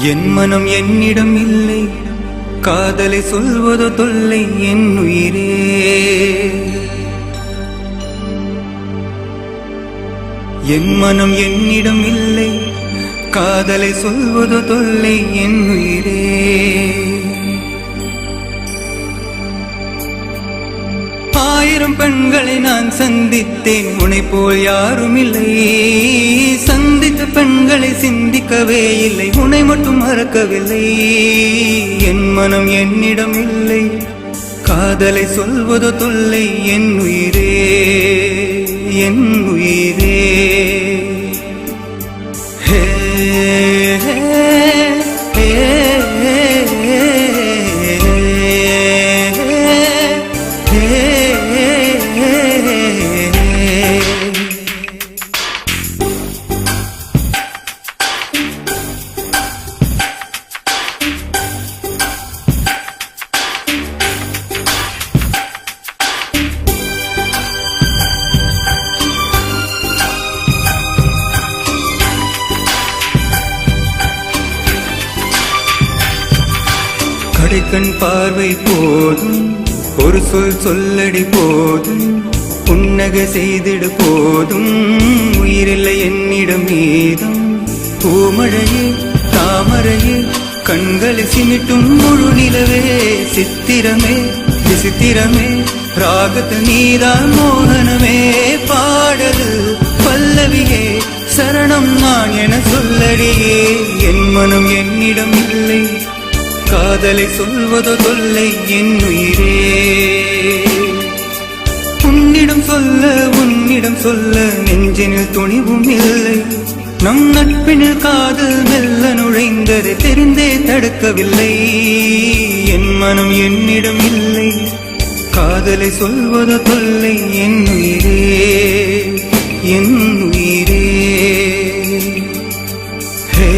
என் மனம் என்னிடம் இல்லை, காதலை சொல்வதோ தொல்லை என் உயிரே. என் மனம் என்னிடம் இல்லை, காதலை சொல்வதோ தொல்லை என் உயிரே. ஆயிரம் பெண்களை நான் சந்தித்தேன், உன்னை போல் யாரும் இல்லை. சந்தித்த பெண்களை சிந்திக்கவே இல்லை, உன்னை மட்டும் மறக்கவில்லை. என் மனம் என்னிடம் இல்லை, காதலை சொல்வதோ தொல்லை என் உயிரே, என் உயிரே. ஹே ஹே ஹே கடைக்கண் பார்வை போதும், ஒரு சொல் சொல்லடி போதும், புன்னகை செய்திடு போதும், உயிரில்லை என்னிடம் மீதும். பூமழையே தாமரையே கண்களை சிமிட்டும் முழு நிலவே, சித்திரமே விசித்திரமே ராகத்து நீதான் மோகனமே. பாடல் பல்லவியே சரணம் நான் என சொல்லடியே. என் மனம் என்னிடம் இல்லை, காதலை சொல்வதோ தொல்லை என் உயிரே. உன்னிடம் சொல்ல நெஞ்சினில் துணிவும் இல்லை. நம் நட்பினில் காதல் மெல்ல நுழைந்தது, தெரிந்தே தடுக்கவில்லை. என் மனம் என்னிடம் இல்லை, காதலை சொல்வதோ தொல்லை என் உயிரே, என் உயிரே. ஹே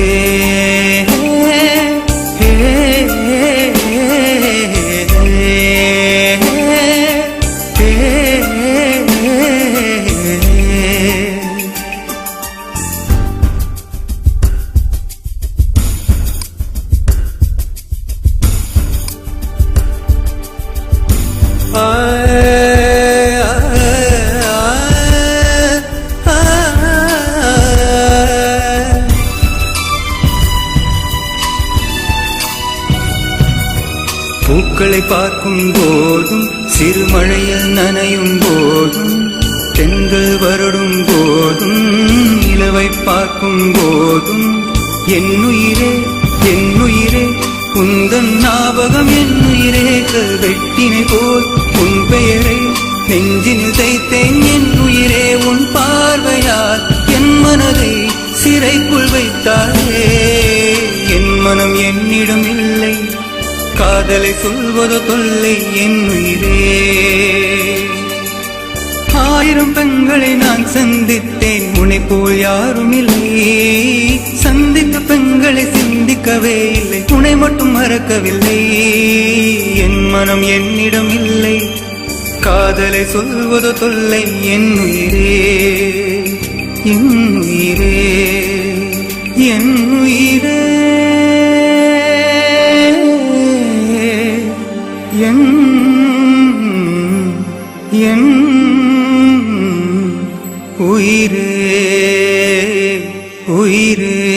பூக்களை பார்க்கும் போதும், சிறுமழையில் நனையும் போதும், தென்றல் வருடும் போதும், நிலவை பார்க்கும் போதும், என் உயிரே என் உயிரே உந்தன் ஞாபகம் என் உயிரே. கல்வெட்டினை போல் உன் பெயரை நெஞ்சினில் தைத்தேன் என் உயிரே. உன் பார்வையால் என் மனதை சிறைக்குள் வைத்தாயே. என் மனம் என்னிடம் இல்லை, காதலை சொல்வதோ தொல்லை என் உயிரே. ஆயிரம் பெண்களை நான் சந்தித்தேன், உன்னை போல் யாரும் இல்லை. சந்தித்த பெண்களை சிந்திக்கவே இல்லை, உன்னை மட்டும் மறக்கவில்லை. என் மனம் என்னிடம் இல்லை, காதலை சொல்வதோ தொல்லை என் உயிரே, என் உயிரே, என் உயிரே, என் உயிரே, உயிரே.